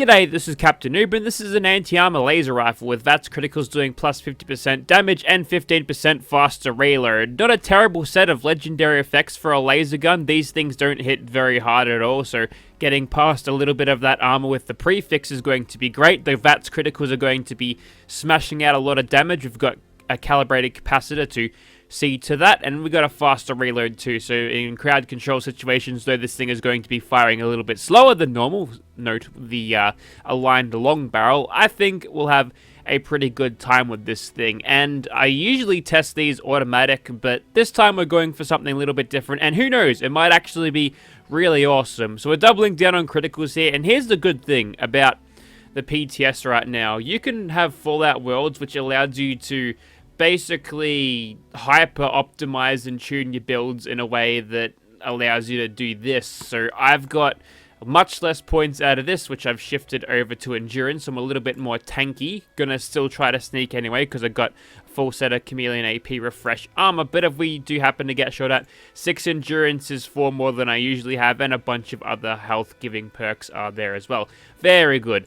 G'day, this is Captainoob, and this is an anti-armor laser rifle with VATS criticals doing plus 50% damage and 15% faster reload. Not a terrible set of legendary effects for a laser gun. These things don't hit very hard at all, so getting past a little bit of that armor with the prefix is going to be great. The VATS criticals are going to be smashing out a lot of damage. We've got a calibrated capacitor to see to that, and we got a faster reload too. So in crowd control situations, though this thing is going to be firing a little bit slower than normal, note the aligned long barrel, I think we'll have a pretty good time with this thing. And I usually test these automatic, but this time we're going for something a little bit different, and who knows, it might actually be really awesome. So we're doubling down on criticals here, and here's the good thing about the PTS right now. You can have Fallout Worlds, which allows you to basically hyper optimize and tune your builds in a way that allows you to do this. So I've got much less points out of this, which I've shifted over to endurance. I'm a little bit more tanky. Gonna still try to sneak anyway because I've got full set of chameleon AP refresh armor, but if we do happen to get shot at, 6 endurance is 4 more than I usually have, and a bunch of other health giving perks are there as well. Very good.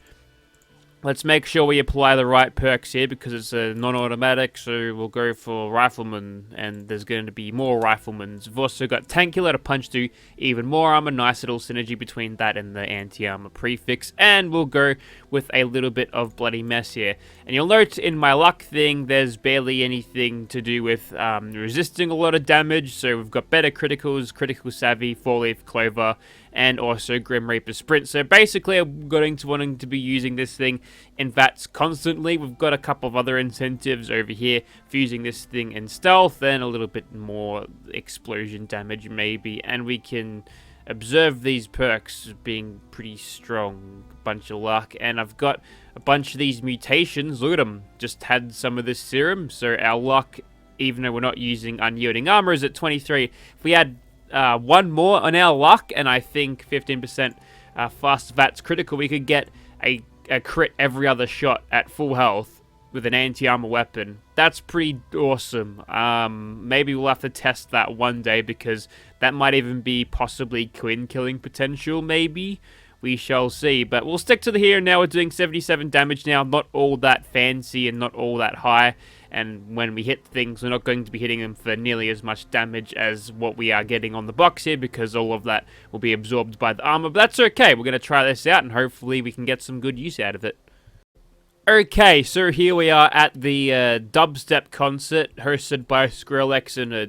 Let's make sure we apply the right perks here because it's a non-automatic, so we'll go for Rifleman, and there's going to be more Riflemans. We've also got Tankular to punch through even more armor, nice little synergy between that and the anti-armor prefix, and we'll go with a little bit of Bloody Mess here. And you'll note in my luck thing, there's barely anything to do with resisting a lot of damage, so we've got better criticals, critical savvy, 4-leaf clover, and also Grim Reaper Sprint. So basically I'm going to wanting to be using this thing in VATS constantly. We've got a couple of other incentives over here for using this thing in stealth and a little bit more explosion damage maybe, and we can observe these perks being pretty strong. Bunch of luck, and I've got a bunch of these mutations. Look at them, just had some of this serum, so our luck, even though we're not using unyielding armor, is at 23. If we had one more on our luck, and I think 15% fast VATS critical, we could get a crit every other shot at full health with an anti-armor weapon. That's pretty awesome. Maybe we'll have to test that one day, because that might even be possibly Quinn killing potential, maybe. We shall see, but we'll stick to the here and now. We're doing 77 damage now, not all that fancy and not all that high, and when we hit things, we're not going to be hitting them for nearly as much damage as what we are getting on the box here, because all of that will be absorbed by the armor, but that's okay. We're going to try this out, and hopefully we can get some good use out of it. Okay, so here we are at the dubstep concert hosted by Skrillex and a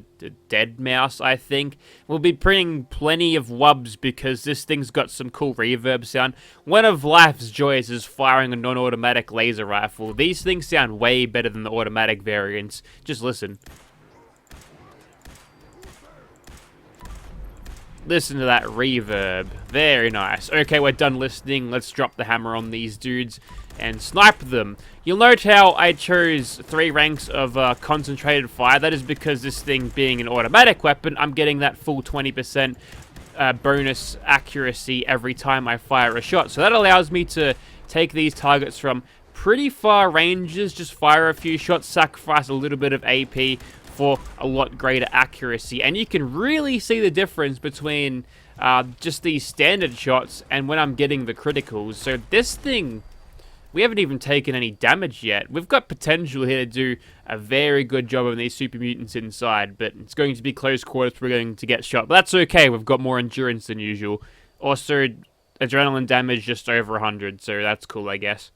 dead mouse, I think. We'll be bringing plenty of wubs because this thing's got some cool reverb sound. One of life's joys is firing a non-automatic laser rifle. These things sound way better than the automatic variants. Just listen. Listen to that reverb. Very nice. Okay, we're done listening. Let's drop the hammer on these dudes and snipe them. You'll note how I chose 3 ranks of concentrated fire. That is because this thing being an automatic weapon, I'm getting that full 20% bonus accuracy every time I fire a shot. So that allows me to take these targets from pretty far ranges, just fire a few shots, sacrifice a little bit of AP for a lot greater accuracy. And you can really see the difference between just these standard shots and when I'm getting the criticals. So this thing, we haven't even taken any damage yet. We've got potential here to do a very good job on these super mutants inside, but it's going to be close quarters. We're going to get shot, but that's okay. We've got more endurance than usual. Also, adrenaline damage just over 100, so that's cool, I guess.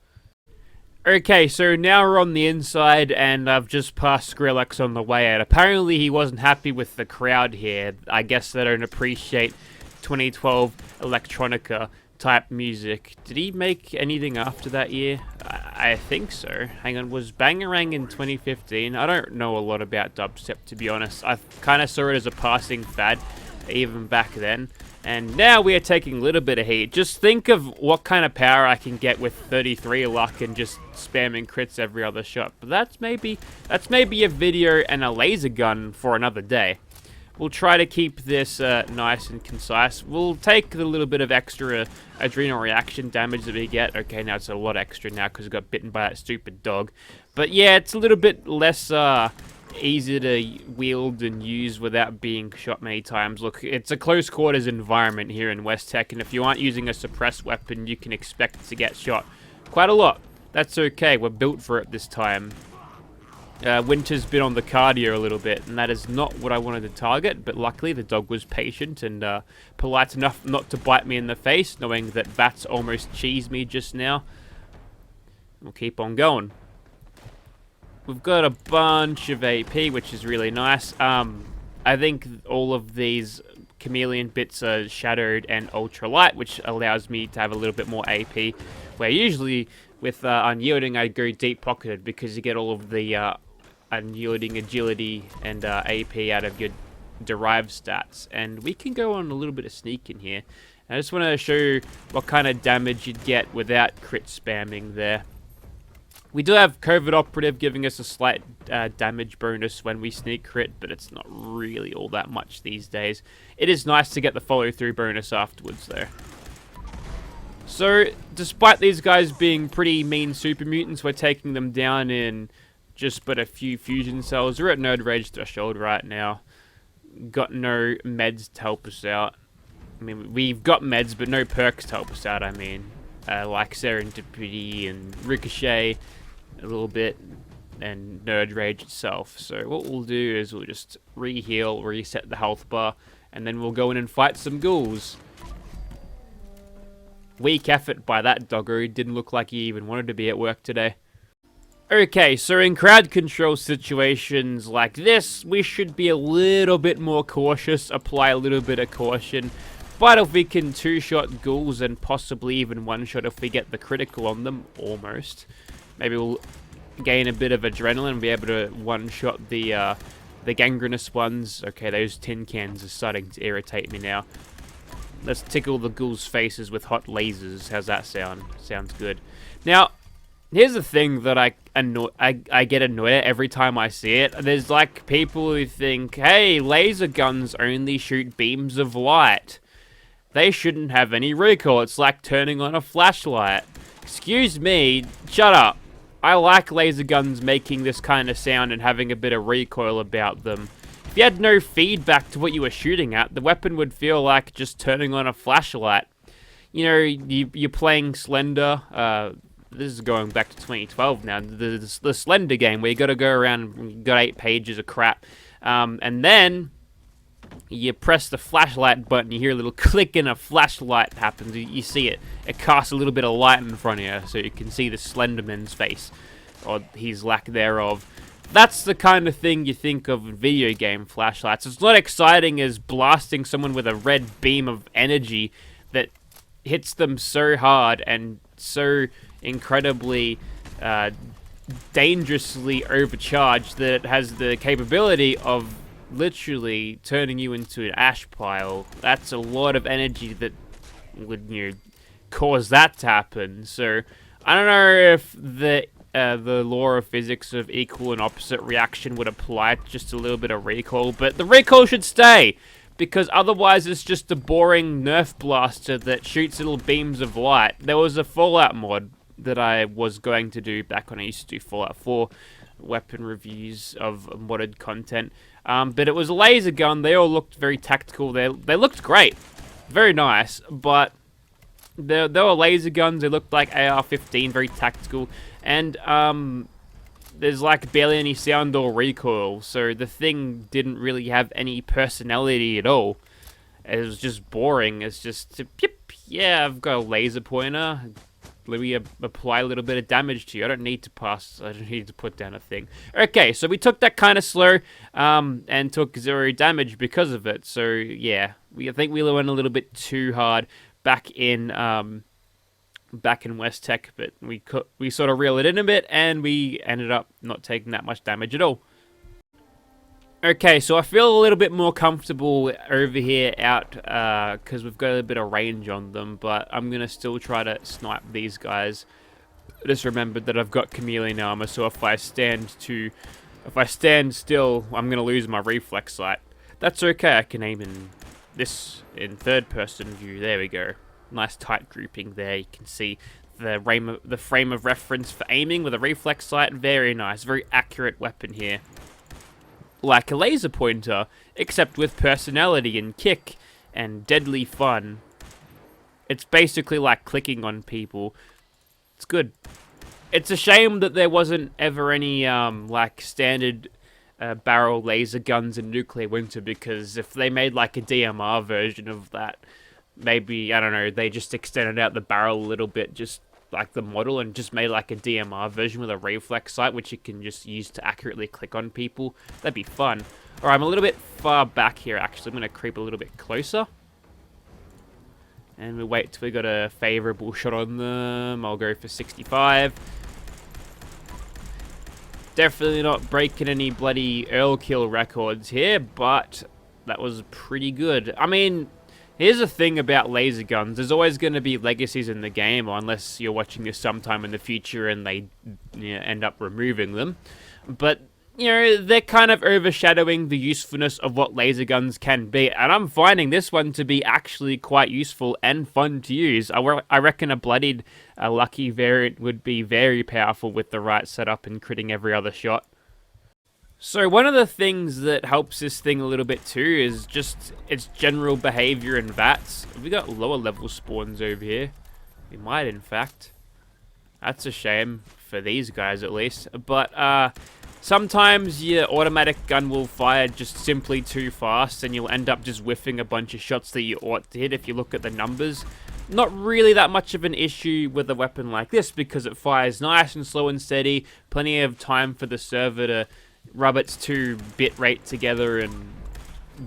Okay, so now we're on the inside, and I've just passed Skrillex on the way out. Apparently, he wasn't happy with the crowd here. I guess they don't appreciate 2012 electronica type music. Did he make anything after that year? I think so. Hang on, was Bangarang in 2015? I don't know a lot about dubstep, to be honest. I kind of saw it as a passing fad even back then, and now we are taking a little bit of heat. Just think of what kind of power I can get with 33 luck and just spamming crits every other shot. But that's maybe a video and a laser gun for another day. We'll try to keep this nice and concise. We'll take the little bit of extra adrenal reaction damage that we get. Okay, now it's a lot extra now because we got bitten by that stupid dog. But yeah, it's a little bit less easy to wield and use without being shot many times. Look, it's a close quarters environment here in West Tek, and if you aren't using a suppressed weapon, you can expect to get shot quite a lot. That's okay, we're built for it this time. Winter's been on the cardio a little bit, and that is not what I wanted to target, but luckily the dog was patient and polite enough not to bite me in the face, knowing that Vats almost cheesed me just now. We'll keep on going. We've got a bunch of AP, which is really nice. I think all of these chameleon bits are shadowed and ultralight, which allows me to have a little bit more AP, where usually with unyielding I go deep pocketed because you get all of the unyielding agility and AP out of your derived stats. And we can go on a little bit of sneak in here. I just want to show you what kind of damage you'd get without crit spamming there. We do have Covert Operative giving us a slight damage bonus when we sneak crit, but it's not really all that much these days. It is nice to get the follow-through bonus afterwards, though. So, despite these guys being pretty mean super mutants, we're taking them down in just but a few fusion cells. We're at node rage threshold right now. Got no meds to help us out. I mean, we've got meds, but no perks to help us out, I mean. Like Serendipity and Ricochet a little bit, and Nerd Rage itself. So what we'll do is we'll just re-heal, reset the health bar, and then we'll go in and fight some ghouls. Weak effort by that doggo. Didn't look like he even wanted to be at work today. Okay, so in crowd control situations like this, we should be a little bit more cautious, apply a little bit of caution. But if we can two-shot ghouls and possibly even one-shot if we get the critical on them, almost, maybe we'll gain a bit of adrenaline and be able to one-shot the gangrenous ones. Okay, those tin cans are starting to irritate me now. Let's tickle the ghouls' faces with hot lasers. How's that sound? Sounds good. Now, here's the thing that I get annoyed at every time I see it. There's like people who think, hey, laser guns only shoot beams of light. They shouldn't have any recoil. It's like turning on a flashlight. Excuse me, shut up. I like laser guns making this kind of sound and having a bit of recoil about them. If you had no feedback to what you were shooting at, the weapon would feel like just turning on a flashlight. You know, you're playing Slender. This is going back to 2012 now. The Slender game where you got to go around, you got 8 pages of crap. And then you press the flashlight button, you hear a little click and a flashlight happens. You see it. It casts a little bit of light in front of you so you can see the Slenderman's face, or his lack thereof. That's the kind of thing you think of in video game flashlights. It's not exciting as blasting someone with a red beam of energy that hits them so hard and so incredibly dangerously overcharged that it has the capability of literally turning you into an ash pile. That's a lot of energy that would, you know, cause that to happen. So I don't know if the law of physics of equal and opposite reaction would apply to just a little bit of recoil, but the recoil should stay, because otherwise it's just a boring Nerf blaster that shoots little beams of light. There was a Fallout mod that I was going to do back when I used to do Fallout 4 weapon reviews of modded content. But it was a laser gun. They all looked very tactical. They looked great. Very nice. But they were laser guns. They looked like AR-15, very tactical. And there's like barely any sound or recoil. So the thing didn't really have any personality at all. It was just boring. It's just, yep, yeah, I've got a laser pointer. Let me apply a little bit of damage to you. I don't need to pass. I don't need to put down a thing. Okay, so we took that kind of slow and took 0 damage because of it. So yeah, I think we went a little bit too hard back in West Tek, but we sort of reeled it in a bit, and we ended up not taking that much damage at all. Okay, so I feel a little bit more comfortable over here out because we've got a bit of range on them, but I'm going to still try to snipe these guys. Just remembered that I've got chameleon armor, so if I stand still, I'm going to lose my reflex sight. That's okay, I can aim in third person view. There we go. Nice tight grouping there. You can see the frame of reference for aiming with a reflex sight. Very nice, very accurate weapon here. like a laser pointer, except with personality and kick and deadly fun. It's basically like clicking on people. It's good. It's a shame that there wasn't ever any like standard barrel laser guns in Nuclear Winter, because if they made like a DMR version of that, maybe, I don't know, they just extended out the barrel a little bit, just like the model, and just made like a DMR version with a reflex sight, which you can just use to accurately click on people. That'd be fun. Alright, I'm a little bit far back here, actually. I'm going to creep a little bit closer. And we wait till we got a favourable shot on them. I'll go for 65. Definitely not breaking any bloody Earl kill records here, but that was pretty good. I mean, here's the thing about laser guns. There's always going to be legacies in the game, unless you're watching this sometime in the future and they end up removing them. But, you know, they're kind of overshadowing the usefulness of what laser guns can be. And I'm finding this one to be actually quite useful and fun to use. I reckon a bloodied lucky variant would be very powerful with the right setup and critting every other shot. So one of the things that helps this thing a little bit too is just its general behavior in VATS. We got lower level spawns over here. We might, in fact. That's a shame for these guys, at least. But sometimes your automatic gun will fire just simply too fast, and you'll end up just whiffing a bunch of shots that you ought to hit if you look at the numbers. Not really that much of an issue with a weapon like this, because it fires nice and slow and steady. Plenty of time for the server to rub its 2 bit rate together and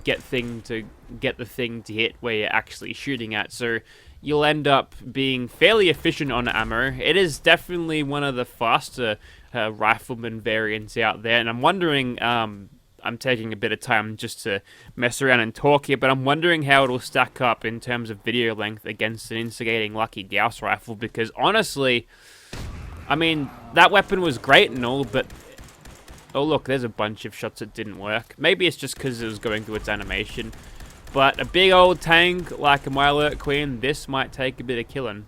get the thing to hit where you're actually shooting at. So you'll end up being fairly efficient on ammo. It is definitely one of the faster rifleman variants out there, and I'm wondering, I'm taking a bit of time just to mess around and talk here, but I'm wondering how it'll stack up in terms of video length against an instigating Lucky Gauss rifle, because honestly, I mean, that weapon was great and all, but oh look, there's a bunch of shots that didn't work. Maybe it's just because it was going through its animation. But a big old tank like a Mirelurk Queen, this might take a bit of killing.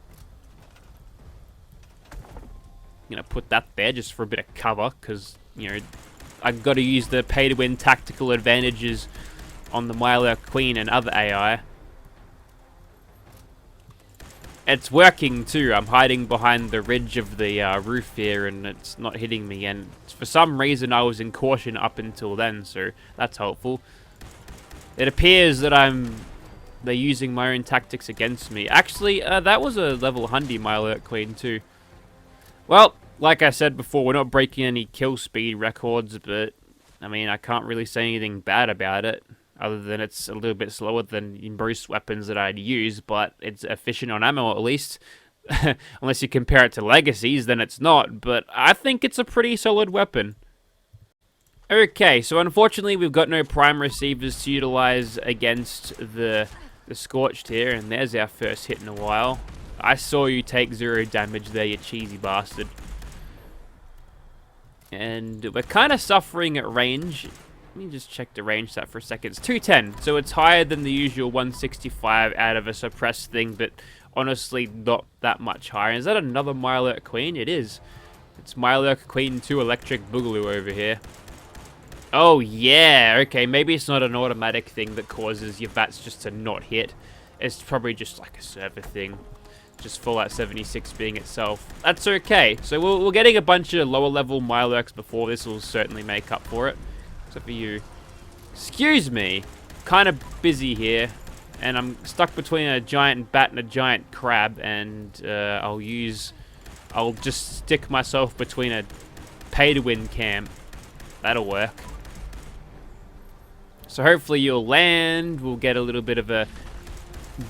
I'm going to put that there just for a bit of cover, because, you know, I've got to use the pay-to-win tactical advantages on the Mirelurk Queen and other AI. It's working too. I'm hiding behind the ridge of the roof here, and it's not hitting me. And for some reason, I was in caution up until then, so that's helpful. It appears that they're using my own tactics against me. Actually, that was a level 100 Mirelurk Queen too. Well, like I said before, we're not breaking any kill speed records, but I mean, I can't really say anything bad about it, other than it's a little bit slower than most weapons that I'd use, but it's efficient on ammo at least. Unless you compare it to Legacies, then it's not, but I think it's a pretty solid weapon. Okay, so unfortunately we've got no prime receivers to utilize against the Scorched here, and there's our first hit in a while. I saw you take 0 damage there, you cheesy bastard. And we're kind of suffering at range. Let me just check the range stat for a second. It's 210, so it's higher than the usual 165 out of a suppressed thing, but honestly not that much higher. Is that another Mirelurk Queen? It is. It's Mirelurk Queen 2 Electric Boogaloo over here. Oh yeah, okay, maybe it's not an automatic thing that causes your VATS just to not hit. It's probably just like a server thing. Just Fallout 76 being itself. That's okay. So we're getting a bunch of lower level Mirelurks before this will certainly make up for it. Except for you. Excuse me. Kind of busy here. And I'm stuck between a giant bat and a giant crab. And I'll just stick myself between a pay-to-win camp. That'll work. So hopefully you'll land. We'll get a little bit of a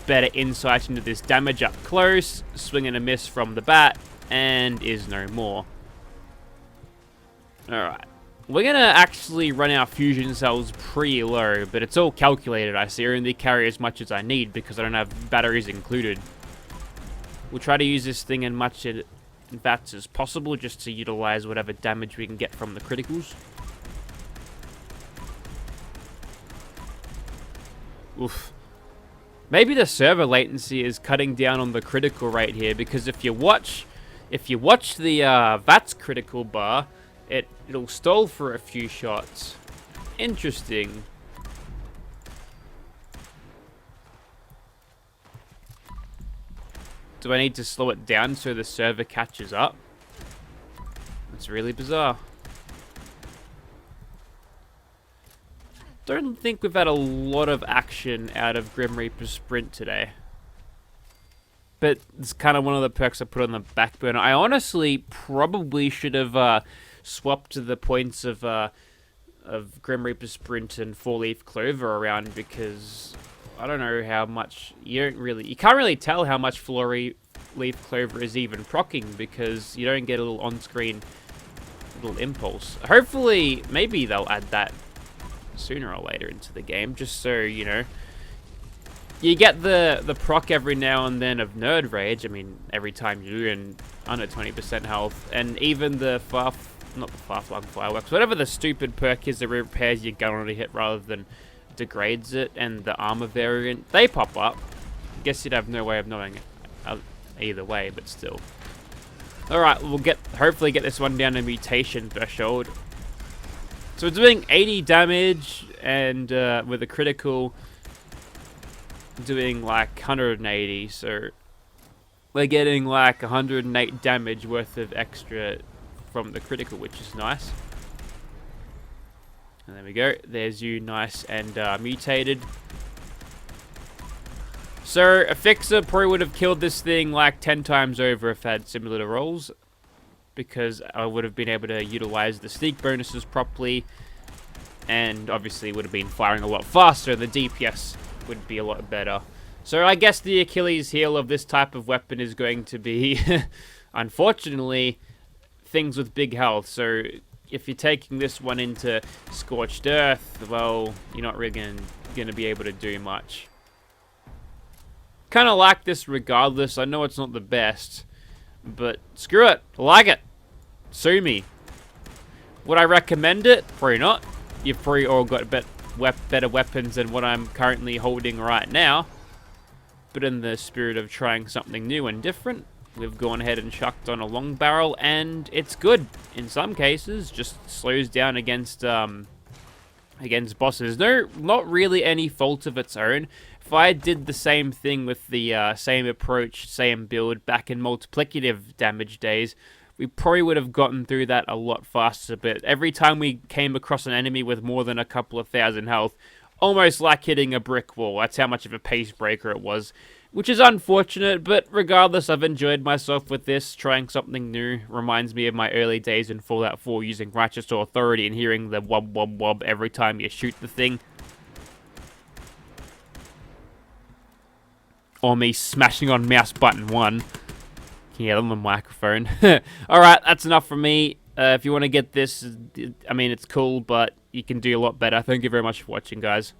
better insight into this damage up close. Swing and a miss from the bat. And is no more. Alright. We're going to actually run our fusion cells pretty low, but it's all calculated. I see I only carry as much as I need because I don't have batteries included. We'll try to use this thing in much VATS as possible just to utilize whatever damage we can get from the criticals. Oof. Maybe the server latency is cutting down on the critical rate here, because if you watch the VATS critical bar, it'll stall for a few shots. Interesting. Do I need to slow it down so the server catches up? That's really bizarre. Don't think we've had a lot of action out of Grim Reaper's Sprint today. But it's kind of one of the perks I put on the back burner. I honestly probably should have swapped the points of Grim Reaper Sprint and 4-leaf Clover around, because I don't know how much you can't really tell how much 4-leaf Clover is even proccing, because you don't get a little on-screen little impulse. Hopefully, maybe they'll add that sooner or later into the game, just so you know. You get the proc every now and then of Nerd Rage. I mean, every time you're in under 20% health, and even the not the far-flung fireworks, whatever the stupid perk is that repairs your gun on a hit rather than degrades it, and the armor variant, they pop up. I guess you'd have no way of knowing it either way, but still. Alright, we'll hopefully get this one down to mutation threshold. So we're doing 80 damage, and with a critical doing like 180, so we're getting like 108 damage worth of extra from the critical, which is nice. And there we go, there's you, nice and mutated. So a fixer probably would have killed this thing like 10 times over if I had similar rolls, because I would have been able to utilize the sneak bonuses properly, and obviously would have been firing a lot faster. The DPS would be a lot better. So I guess the Achilles heel of this type of weapon is going to be, unfortunately, things with big health. So if you're taking this one into Scorched Earth, well, you're not really going to be able to do much. Kind of like this regardless. I know it's not the best, but screw it. I like it. Sue me. Would I recommend it? Probably not. You've probably all got better weapons than what I'm currently holding right now. But in the spirit of trying something new and different, we've gone ahead and chucked on a long barrel, and it's good. In some cases, just slows down against bosses. No, not really any fault of its own. If I did the same thing with the same approach, same build back in multiplicative damage days, we probably would have gotten through that a lot faster. But every time we came across an enemy with more than a couple of thousand health, almost like hitting a brick wall. That's how much of a pace breaker it was, which is unfortunate. But regardless, I've enjoyed myself with this. Trying something new reminds me of my early days in Fallout 4 using Righteous Authority and hearing the wob wob wob every time you shoot the thing. Or me smashing on mouse button 1. Yeah, on the microphone. Alright, that's enough from me. If you want to get this, I mean, it's cool, but you can do a lot better. Thank you very much for watching, guys.